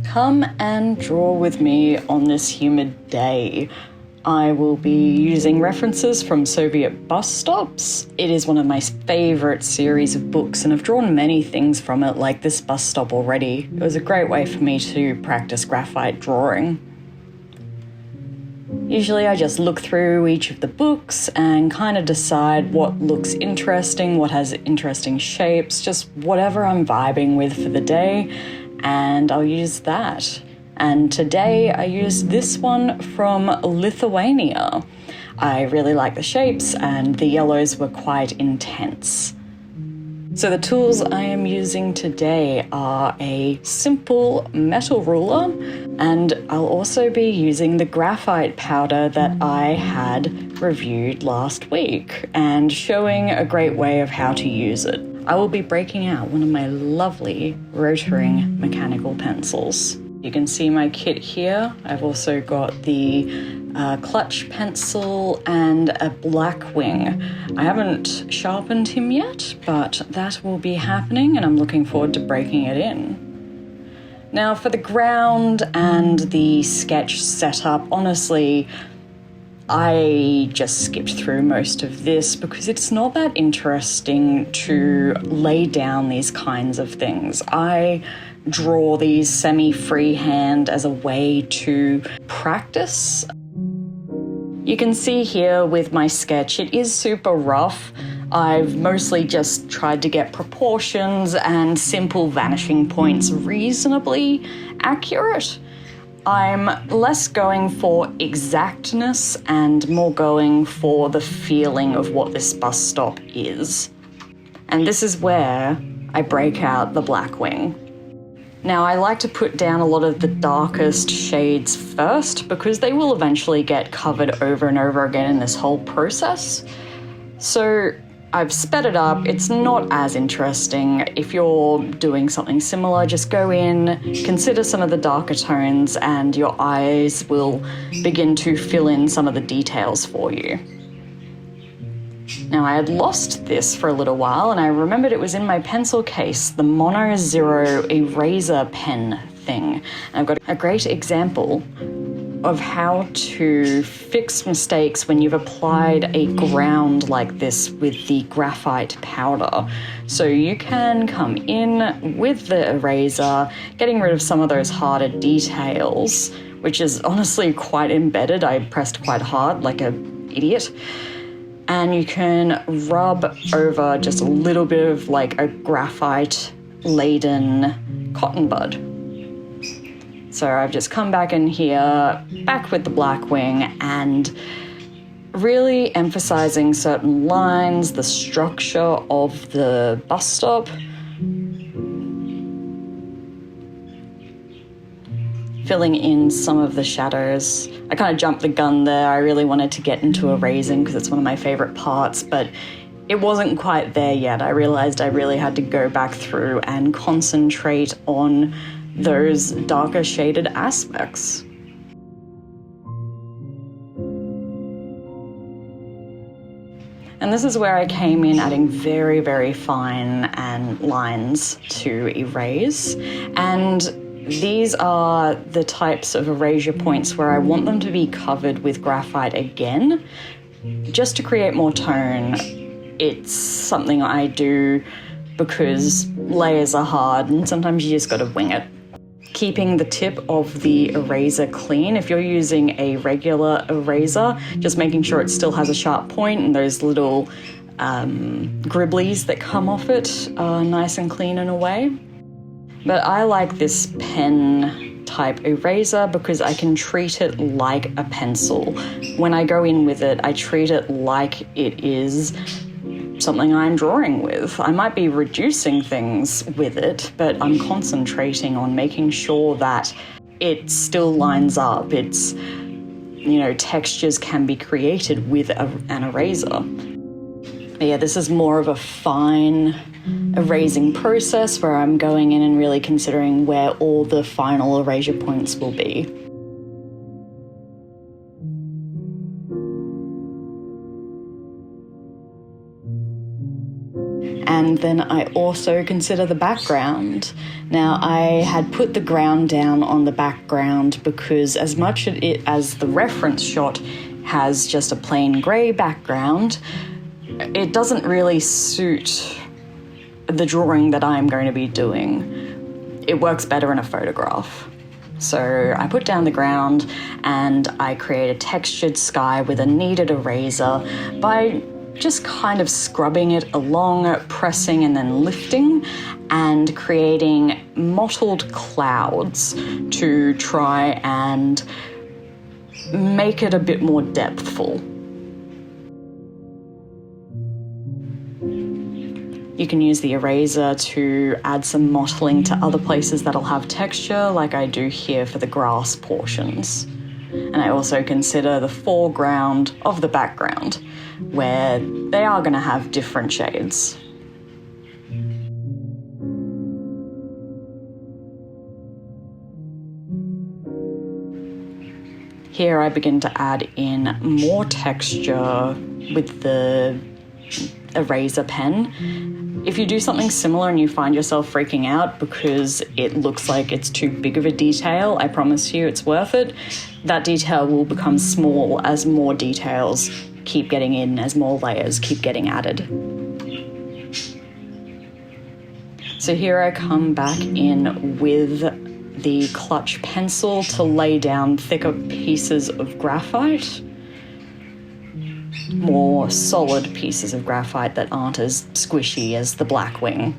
Come and draw with me on this humid day. I will be using references from Soviet bus stops. It is one of my favourite series of books, and I've drawn many things from it, like this bus stop already. It was a great way for me to practice graphite drawing. Usually I just look through each of the books and kind of decide what looks interesting, what has interesting shapes, just whatever I'm vibing with for the day, and I'll use that. And today I used this one from Lithuania. I really like the shapes and the yellows were quite intense. So the tools I am using today are a simple metal ruler, and I'll also be using the graphite powder that I had reviewed last week and showing a great way of how to use it. I will be breaking out one of my lovely rotoring mechanical pencils. You can see my kit here. I've also got the clutch pencil and a black wing. I haven't sharpened him yet, but that will be happening and I'm looking forward to breaking it in. Now for the ground and the sketch setup, honestly, I just skipped through most of this because it's not that interesting to lay down these kinds of things. I draw these semi-freehand as a way to practice. You can see here with my sketch, it is super rough. I've mostly just tried to get proportions and simple vanishing points reasonably accurate. I'm less going for exactness and more going for the feeling of what this bus stop is. And this is where I break out the black wing. Now, I like to put down a lot of the darkest shades first because they will eventually get covered over and over again in this whole process. So I've sped it up. It's not as interesting. If you're doing something similar, just go in, consider some of the darker tones, and your eyes will begin to fill in some of the details for you. Now, I had lost this for a little while and I remembered it was in my pencil case, the Mono Zero eraser pen thing. And I've got a great example of how to fix mistakes when you've applied a ground like this with the graphite powder. So you can come in with the eraser, getting rid of some of those harder details, which is honestly quite embedded. I pressed quite hard like an idiot. And you can rub over just a little bit of like a graphite-laden cotton bud. So I've just come back in here, back with the black wing, and really emphasizing certain lines, the structure of the bus stop. Filling in some of the shadows. I kind of jumped the gun there. I really wanted to get into erasing because it's one of my favorite parts, but it wasn't quite there yet. I realized I really had to go back through and concentrate on those darker shaded aspects. And this is where I came in adding very, very fine and lines to erase. And these are the types of erasure points where I want them to be covered with graphite again, just to create more tone. It's something I do because layers are hard and sometimes you just got to wing it. Keeping the tip of the eraser clean. If you're using a regular eraser, just making sure it still has a sharp point and those little gribblies that come off it are nice and clean in a way. But I like this pen type eraser because I can treat it like a pencil. When I go in with it, I treat it like it is something I'm drawing with. I might be reducing things with it, but I'm concentrating on making sure that it still lines up. It's, textures can be created with an eraser. But yeah, this is more of a fine erasing process where I'm going in and really considering where all the final erasure points will be. And then I also consider the background. Now, I had put the ground down on the background because as much as the reference shot has just a plain grey background, it doesn't really suit the drawing that I'm going to be doing. It works better in a photograph. So I put down the ground and I create a textured sky with a kneaded eraser by just kind of scrubbing it along, pressing and then lifting, and creating mottled clouds to try and make it a bit more depthful. You can use the eraser to add some mottling to other places that'll have texture, like I do here for the grass portions. And I also consider the foreground of the background, where they are going to have different shades. Here I begin to add in more texture with the eraser pen. If you do something similar and you find yourself freaking out because it looks like it's too big of a detail, I promise you it's worth it. That detail will become small as more details keep getting in, as more layers keep getting added. So here I come back in with the clutch pencil to lay down thicker pieces of graphite. More solid pieces of graphite that aren't as squishy as the Blackwing.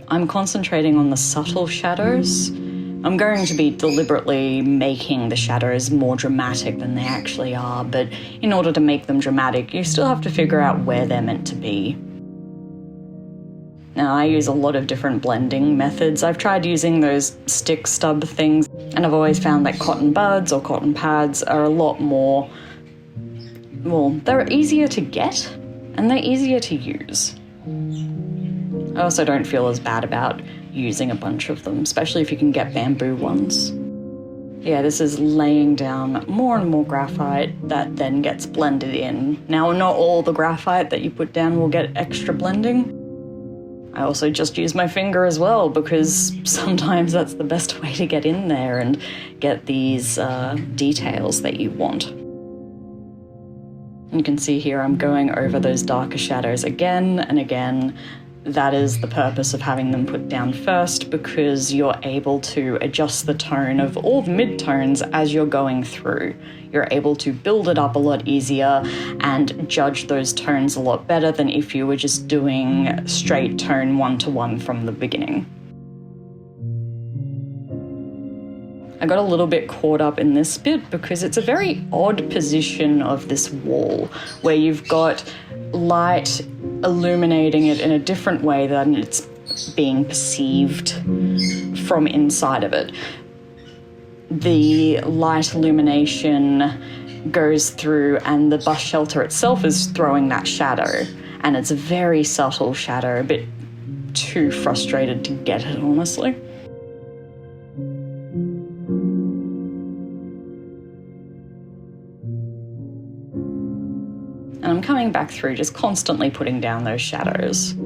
I'm concentrating on the subtle shadows. I'm going to be deliberately making the shadows more dramatic than they actually are, but in order to make them dramatic, you still have to figure out where they're meant to be. Now, I use a lot of different blending methods. I've tried using those stick stub things, and I've always found that cotton buds or cotton pads are a lot more, well, they're easier to get and they're easier to use. I also don't feel as bad about using a bunch of them, especially if you can get bamboo ones. Yeah, this is laying down more and more graphite that then gets blended in. Now, not all the graphite that you put down will get extra blending. I also just use my finger as well because sometimes that's the best way to get in there and get these details that you want. You can see here I'm going over those darker shadows again and again. That is the purpose of having them put down first, because you're able to adjust the tone of all the midtones as you're going through. You're able to build it up a lot easier and judge those tones a lot better than if you were just doing straight tone 1-to-1 from the beginning. I got a little bit caught up in this bit because it's a very odd position of this wall where you've got light illuminating it in a different way than it's being perceived from inside of it. The light illumination goes through and the bus shelter itself is throwing that shadow, and it's a very subtle shadow, a bit too frustrated to get it, honestly. And I'm coming back through, just constantly putting down those shadows.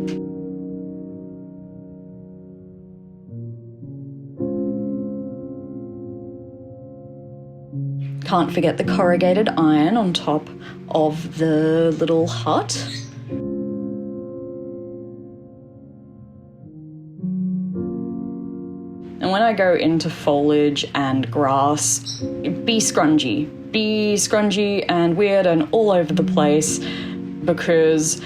Can't forget the corrugated iron on top of the little hut. And when I go into foliage and grass, be scrungy and weird and all over the place, because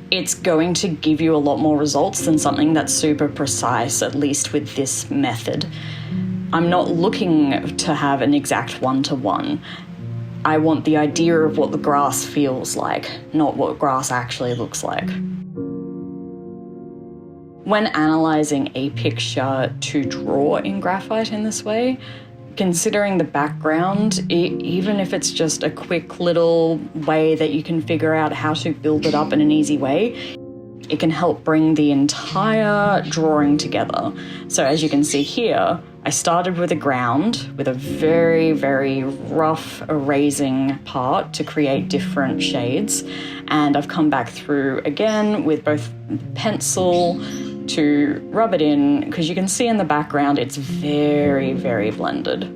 it's going to give you a lot more results than something that's super precise, at least with this method. I'm not looking to have an exact 1-to-1. I want the idea of what the grass feels like, not what grass actually looks like. When analysing a picture to draw in graphite in this way, considering the background, even if it's just a quick little way that you can figure out how to build it up in an easy way, it can help bring the entire drawing together. So as you can see here, I started with a ground with a very, very rough erasing part to create different shades. And I've come back through again with both pencil to rub it in, because you can see in the background it's very, very blended.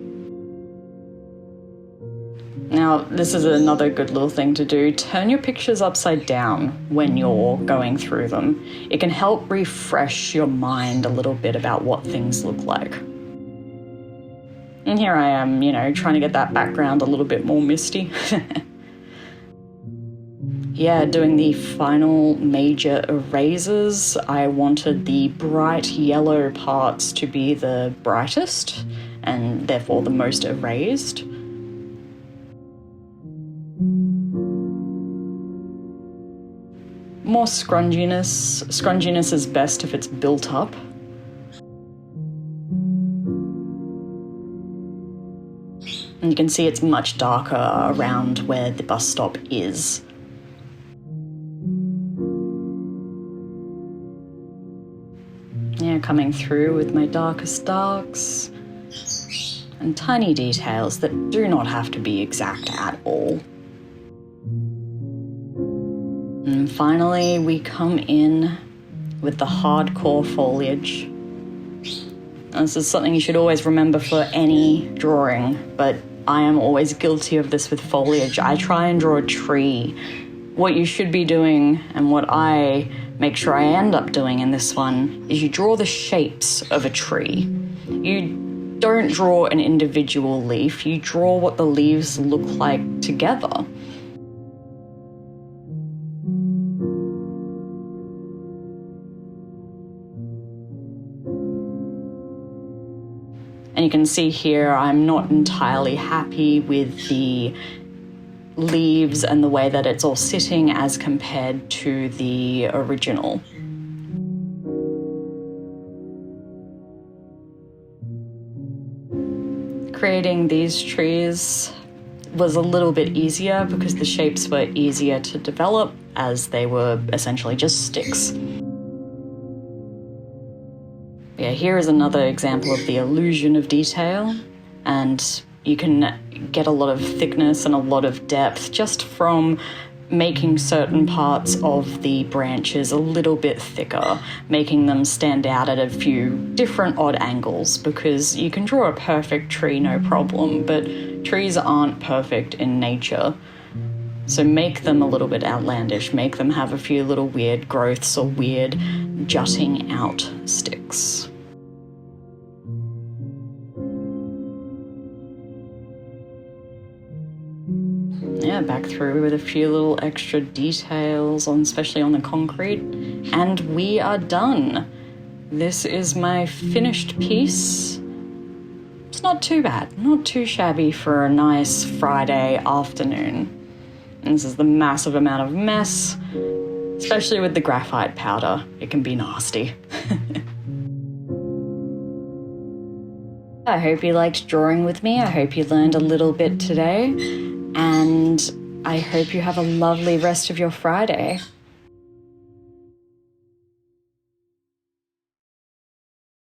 Now, this is another good little thing to do. Turn your pictures upside down when you're going through them. It can help refresh your mind a little bit about what things look like. And here I am, trying to get that background a little bit more misty. Yeah, doing the final major erasers, I wanted the bright yellow parts to be the brightest and therefore the most erased. More scrunginess. Scrunginess is best if it's built up. And you can see it's much darker around where the bus stop is. Yeah, coming through with my darkest darks and tiny details that do not have to be exact at all. And finally, we come in with the hardcore foliage. And this is something you should always remember for any drawing, but I am always guilty of this with foliage. I try and draw a tree. What you should be doing, and what I make sure I end up doing in this one, is you draw the shapes of a tree. You don't draw an individual leaf, you draw what the leaves look like together. And you can see here I'm not entirely happy with the leaves and the way that it's all sitting as compared to the original. Creating these trees was a little bit easier because the shapes were easier to develop as they were essentially just sticks. Yeah, here is another example of the illusion of detail, and you can get a lot of thickness and a lot of depth just from making certain parts of the branches a little bit thicker, making them stand out at a few different odd angles, because you can draw a perfect tree, no problem, but trees aren't perfect in nature. So make them a little bit outlandish, make them have a few little weird growths or weird jutting out sticks. Yeah, back through with a few little extra details, especially on the concrete, and we are done. This is my finished piece. It's not too bad, not too shabby for a nice Friday afternoon. And this is the massive amount of mess, especially with the graphite powder. It can be nasty. I hope you liked drawing with me. I hope you learned a little bit today. And I hope you have a lovely rest of your Friday.